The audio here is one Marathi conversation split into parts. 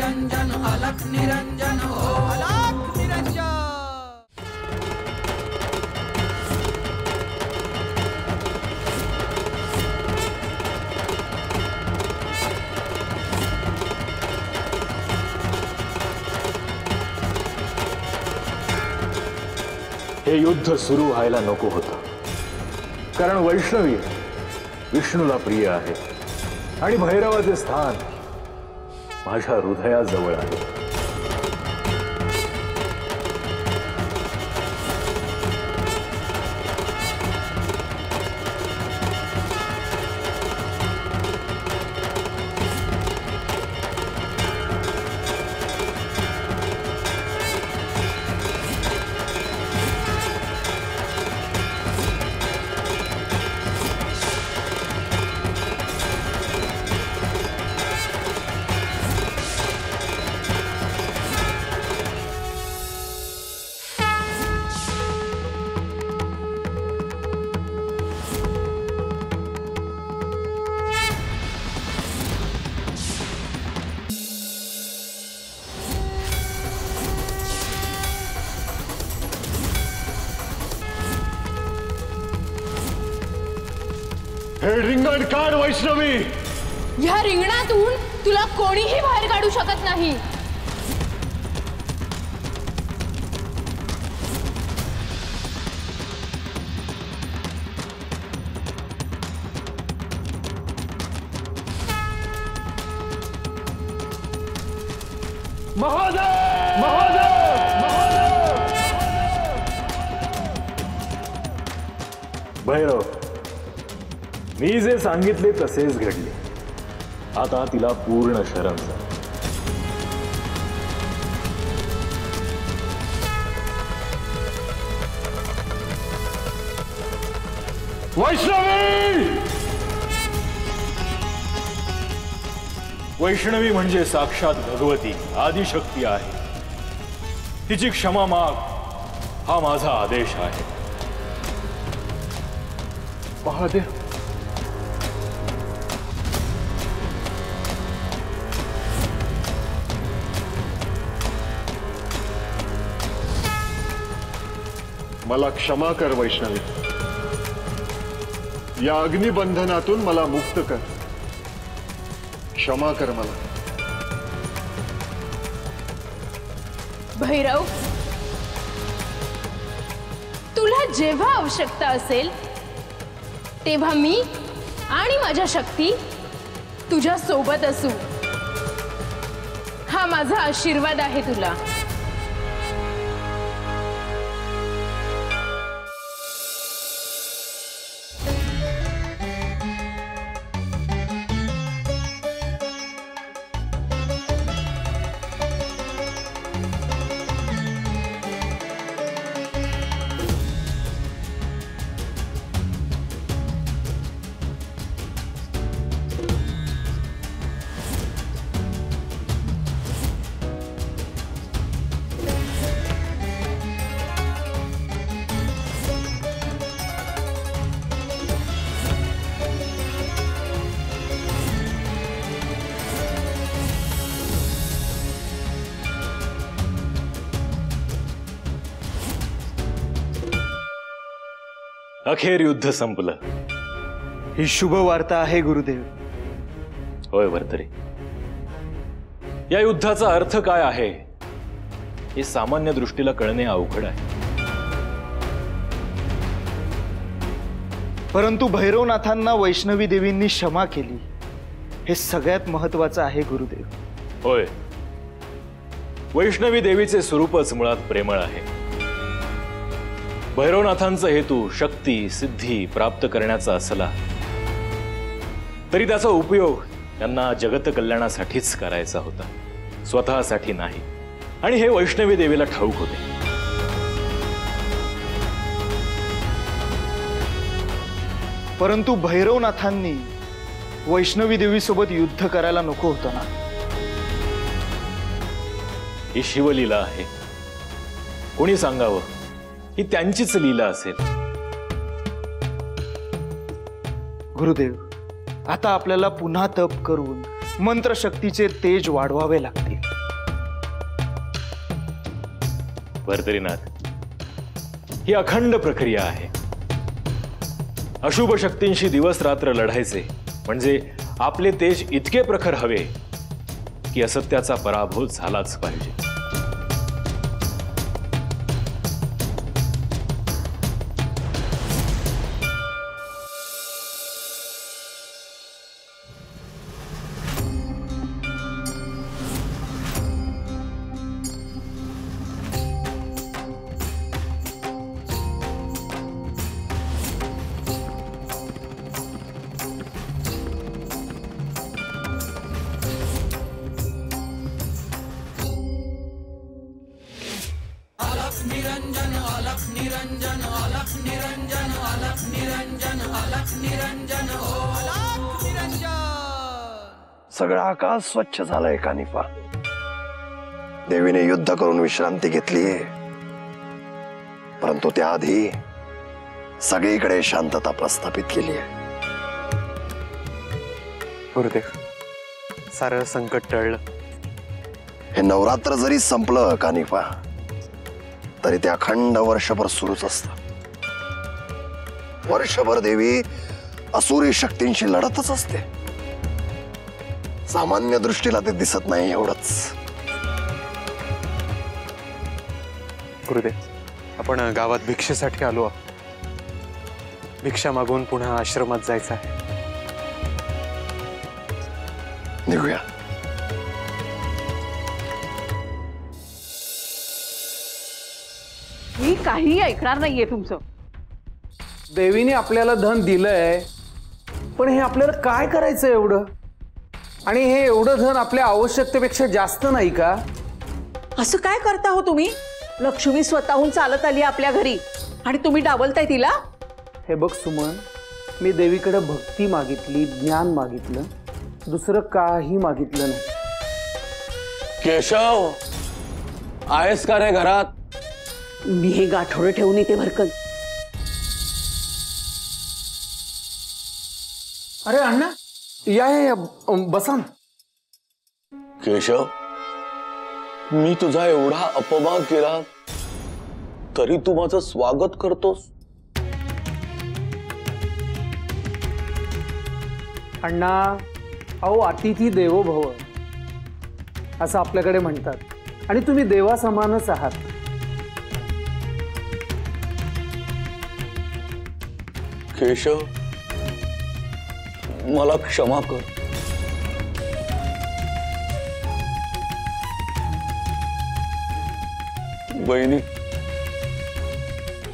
निरंजन अलख निरंजन हो अलख निरंजन। हे युद्ध सुरू व्हायला नको होतं, कारण वैष्णवी विष्णूला प्रिय आहे आणि भैरवाचे स्थान माझ्या हृदयाजवळ आहे। हे रिंगण काढ वैष्णवी। या रिंगणातून तुला कोणीही बाहेर काढू शकत नाही। महादेव महादेव महादेव। भैरव, मी जे सांगितले तसेच घडले। आता तिला पूर्ण शरण जा। वैष्णवी वैष्णवी म्हणजे साक्षात भगवती आदिशक्ती आहे। तिची क्षमा माग हा माझा आदेश आहे। महादेव मला क्षमा कर वैष्णवी, या अग्निबंधनातून मला मुक्त कर। क्षमा कर मला। भैरव, तुला जेव्हा आवश्यकता असेल तेव्हा मी आणि माझ्या शक्ती तुझ्या सोबत असू, हा माझा आशीर्वाद आहे तुला। अखेर युद्ध संपलं। ही शुभ वार्ता आहे गुरुदेव। होय भर्तरी, या युद्धाचा अर्थ काय आहे हे सामान्य दृष्टीला कळणे अवघड आहे। परंतु भैरवनाथांना वैष्णवी देवींनी क्षमा केली हे सगळ्यात महत्त्वाचं आहे गुरुदेव। होय, वैष्णवी देवीचे स्वरूपच मुळात प्रेमळ आहे। भैरवनाथांचा हेतू शक्ती सिद्धी प्राप्त करण्याचा असला तरी त्याचा उपयोग त्यांना जगत कल्याणासाठीच करायचा होता, स्वतःसाठी नाही। आणि हे वैष्णवी देवीला ठाऊक होते। परंतु भैरवनाथांनी वैष्णवी देवीसोबत युद्ध करायला नको होतं ना। ही शिवलीला आहे, कोणी सांगावं ही त्यांचीच लीला असेल। गुरुदेव, आता आपल्याला पुन्हा तप करून मंत्रशक्तीचे तेज वाढवावे लागतील। भरतरीनाथ, ही अखंड प्रक्रिया आहे. अशुभ शक्तींशी दिवस रात्र लढायचे म्हणजे आपले तेज इतके प्रखर हवे की असत्याचा पराभव झालाच पाहिजे. सगळा आकाश स्वच्छ झालाय कानिफा. देवीने युद्ध करून विश्रांती घेतलीये, परंतु त्याआधी सगळीकडे शांतता प्रस्थापित केली आहे. गुरुदेव, सारं संकट टळलं. हे नवरात्र जरी संपलं कानिफा, तरी ते अखंड वर्षभर सुरूच असतं. वर्षभर देवी असुरी शक्तींशी लढतच असते. सामान्य दृष्टीला ते दिसत नाही एवढंच. गुरुदेव, आपण गावात भिक्षेसाठी आलो आहोत. भिक्षा मागून पुन्हा आश्रमात जायचं आहे. निघूया. मी काही ऐकणार नाहीये तुमचं. देवीने आपल्याला धन दिलंय, पण हे आपल्याला काय करायचं एवढं? आणि हे एवढं धन आपल्या आवश्यकतेपेक्षा जास्त नाही का? असं काय करता हो तुम्ही? लक्ष्मी स्वतःहून चालत आली आपल्या घरी आणि तुम्ही डावलताय तिला? हे बघ सुमन, मी देवीकडे भक्ती मागितली, ज्ञान मागितलं, दुसरं काही मागितलं नाही. केशव, आहेस का रे घरात? मी हे गाठोडं ठेवून येते भरकन. अरे अण्णा, या बसा. केशव, मी तुझा एवढा अपमान केला तरी तू माझं स्वागत करतोस? अण्णा, अहो अतिथी देवो भव असं आपल्याकडे म्हणतात, आणि तुम्ही देवासमानच आहात. केशव, मला क्षमा कर. बहिणी,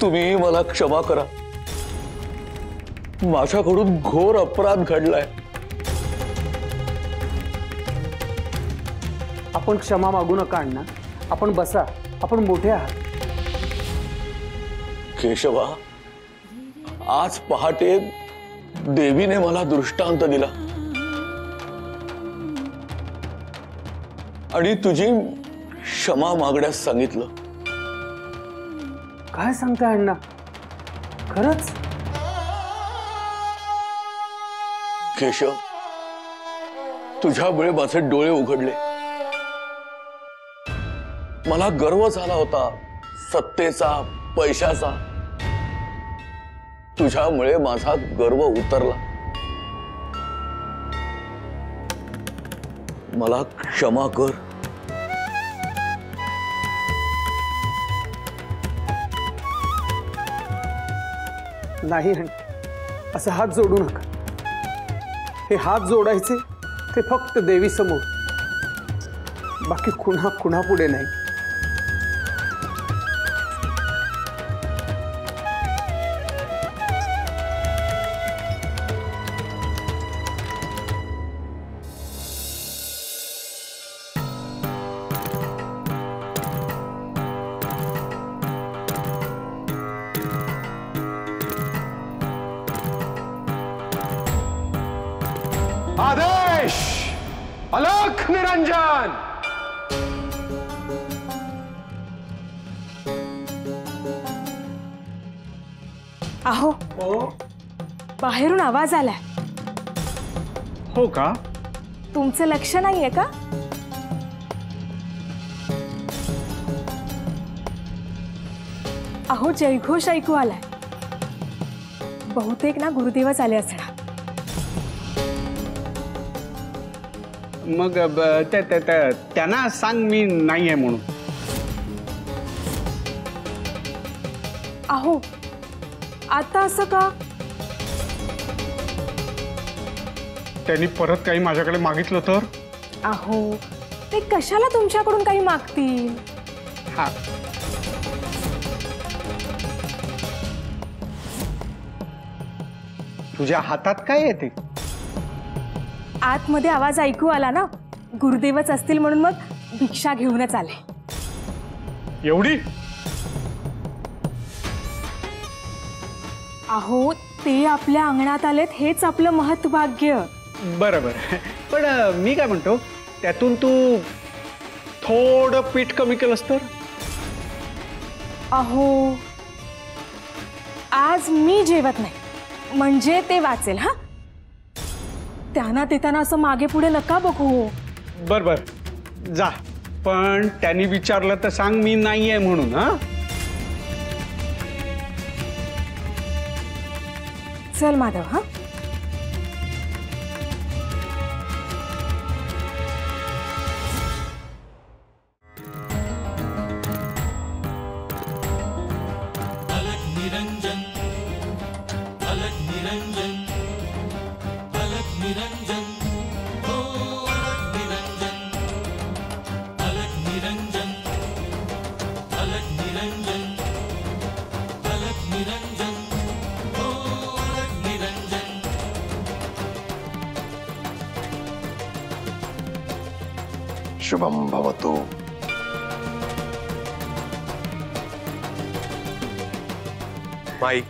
तुम्ही मला क्षमा करा. माझ्याकडून घोर अपराध घडलाय. आपण क्षमा मागू नका अण्णा, आपण बसा, आपण मोठे आहात. केशवा, आज पहाटे देवीने मला दृष्टांत दिला आणि तुझी क्षमा मागण्यास सांगितलं. काय सांगताय अण्णा? खरंच? केशव, तुझ्यामुळे माझे डोळे उघडले. मला गर्व झाला होता सत्तेचा, पैशाचा. तुझ्यामुळे माझा गर्व उतरला. मला क्षमा कर. नाही असं हात जोडू नका. हे हात जोडायचे ते फक्त देवी समोर, बाकी कुणा पुढे नाही. आदेश, अलख निरंजन. अहो, बाहेरून आवाज आलाय. हो का? तुमचं लक्ष नाहीये का? अहो जयघोष ऐकू आलाय. बहुतेक ना गुरुदेवच आले असणार. मग त्यांना सांग मी नाही आहे म्हणून. अहो आता असं का? त्यांनी परत काही माझ्याकडे मागितलं तर? अहो ते कशाला तुमच्याकडून काही मागतील? हा तुझ्या हातात काय येते? आतमध्ये आवाज ऐकू आला ना, गुरुदेवच असतील म्हणून मग भिक्षा घेऊनच आले. एवढी? अहो ते आपल्या अंगणात आलेत हेच आपलं महत्भाग्य. बरं बरं, पण मी काय म्हणतो, त्यातून तू थोडं पीठ कमी केलंस तर? अहो आज मी जेवत नाही म्हणजे ते वाचेल. हा त्यांना देताना असं मागे पुढे नका बघू. बर बर जा, पण त्यांनी विचारलं तर सांग मी नाहीये म्हणून. हा चल माधव. हा शुभम भवतु. माई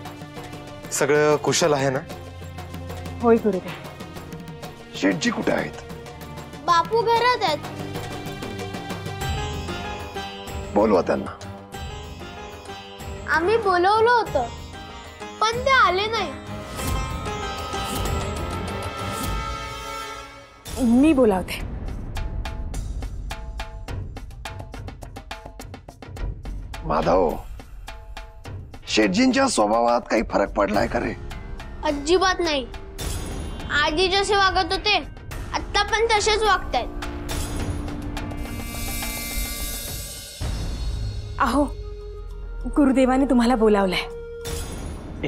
सगळं कुशल आहे ना? होय गुरुदेव. शेठजी कुठे आहेत? बापू घरात आहेत. बोलवा त्यांना. आम्ही बोलवलं होतं पण ते आले नाही. मी बोलावते. माधव, शेठजींच्या स्वभावात काही फरक पडलाय का रे? अजिबात नाही. आधी जसे वागत होते आता पण तसेच वागतायत. अहो गुरुदेवाने तुम्हाला बोलावलंय.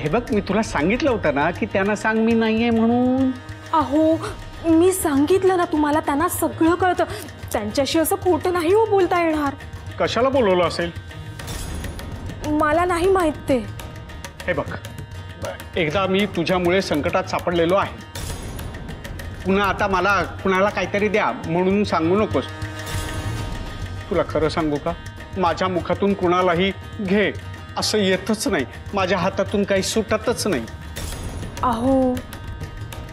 हे बघ, मी तुला सांगितलं होतं ना की त्यांना सांग मी नाहीये म्हणून. अहो मी सांगितलं ना तुम्हाला, त्यांना सगळं कळतं. त्यांच्याशी असं खोटं नाही हो बोलता येणार. कशाला बोलवलं असेल? मला नाही माहित ते. हे बघ, एकदा मी तुझ्यामुळे संकटात सापडलेलो आहे. पुन्हा आता मला कुणाला काहीतरी द्या म्हणून सांगू नकोस. तुला खरं सांगू का, माझ्या मुखातून कुणालाही घे असं येतच नाही. माझ्या हातातून काही सुटतच नाही. अहो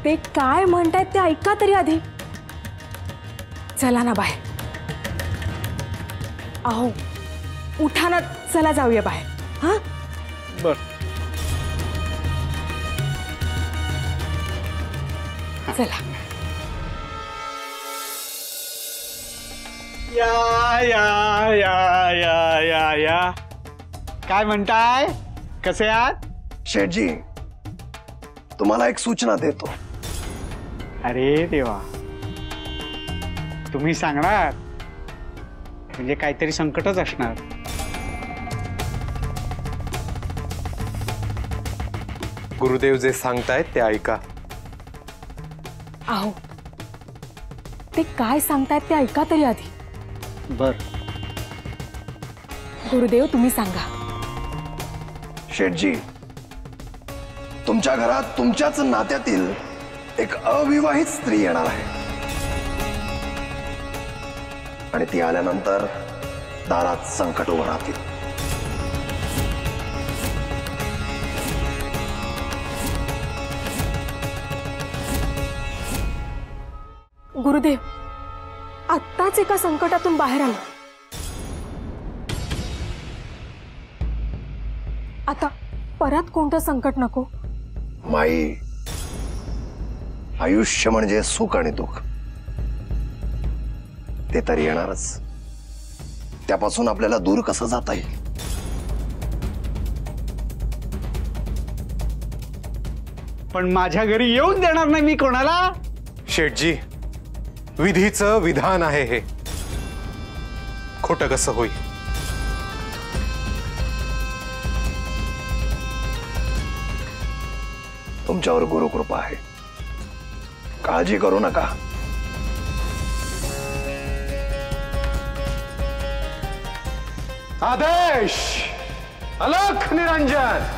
ते काय म्हणतायत ते ऐका तरी आधी. चला ना बाहेर. अहो उठा ना, चला जाऊया बाहेर. हा बर. चला. या या या या या या काय म्हणताय? कसे आहात? शेठजी, तुम्हाला एक सूचना देतो. अरे देवा, तुम्ही सांगणार म्हणजे काहीतरी संकटच असणार. गुरुदेव जे सांगतायत ते ऐका. अहो ते काय सांगतायत ते ऐका तरी आधी. बर. गुरुदेव तुम्ही सांगा. शेठजी, तुमच्या घरात तुमच्याच नात्यातील एक अविवाहित स्त्री येणार आहे आणि ती आल्यानंतर दारात संकट उभं राहतील. गुरुदेव आत्ताच एका संकटातून बाहेर आलो. आता परत कोणतं संकट नको. माई, आयुष्य म्हणजे सुख आणि दुःख, ते तरी येणारच. त्यापासून आपल्याला दूर कसं जाता येईल? पण माझ्या घरी येऊन देणार नाही मी कोणाला. शेठजी, विधीचं विधान आहे हे. खोटं कसं होईल? तुमच्यावर गुरुकृपा आहे, काळजी करू नका. आदेश, अलख निरंजन.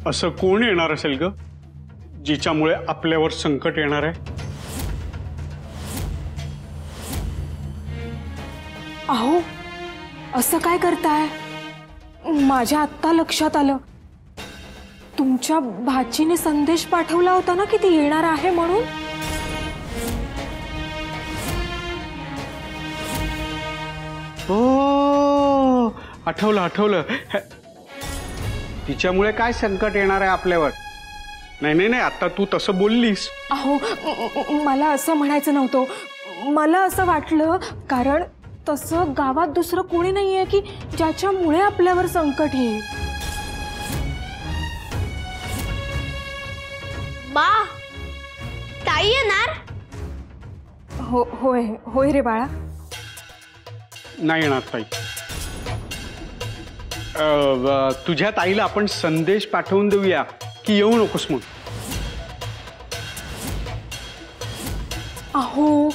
असं कोण येणार असेल ग जिच्यामुळे आपल्यावर संकट येणार आहे? अहो, असं काय करताय? माझ्या आत्ता लक्षात आलं, तुमच्या भाचीने संदेश पाठवला होता ना की ती येणार आहे म्हणून. हो, आठवलं. तिच्यामुळे काय संकट येणार आहे आपल्यावर? नाही, आता तू तसं बोललीस. अहो, मला असं म्हणायचं नव्हतं. मला असं वाटलं, कारण तसं गावात दुसरं कोणी नाहीये की ज्याच्यामुळे आपल्यावर संकट येईल. बा, ताई येणार? होय रे बाळा. नाही येणार ताई. तुझ्या ताईला आपण संदेश पाठवून देऊया की येऊ नकोस मग? अहो,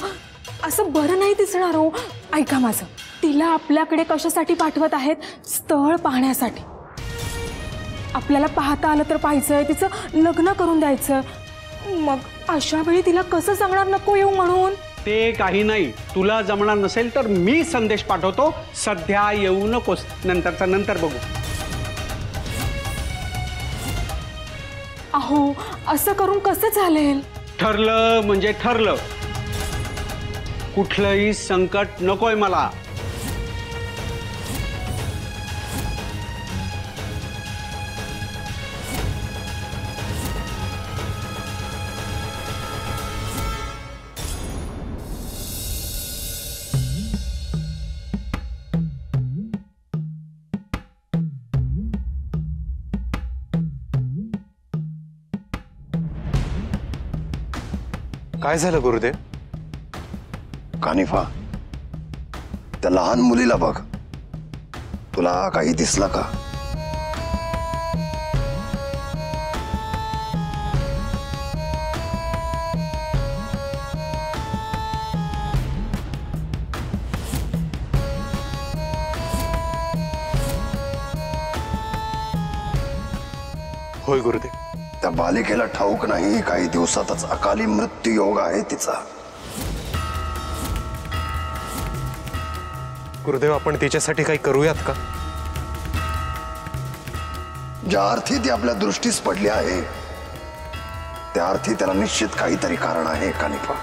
असं बरं नाही दिसणार हो. ऐका माझं, तिला आपल्याकडे कशासाठी पाठवत आहेत? स्थळ पाहण्यासाठी. आपल्याला पाहता आलं तर पाहायचंय, तिचं लग्न करून द्यायचं. मग अशा वेळी तिला कसं सांगणार नको येऊ म्हणून? ते काही नाही, तुला जमणार नसेल तर मी संदेश पाठवतो. सध्या येऊ नकोस, नंतरचा नंतर बघू. अहो, असं करून कसं चालेल? ठरलं म्हणजे ठरलं. कुठलंही संकट नकोय मला. काय झालं गुरुदेव? कानिफा, त्या लहान मुलीला बघ. तुला काही दिसलं का? होय गुरुदेव. त्या बालिकेला ठाऊक नाही, काही दिवसातच अकाली मृत्यू योग आहे तिचा. गुरुदेव, आपण तिच्यासाठी काही करूयात का? ज्या अर्थी ती आपल्या दृष्टीस पडली आहे त्या अर्थी त्याला निश्चित काहीतरी कारण आहे कानिफा.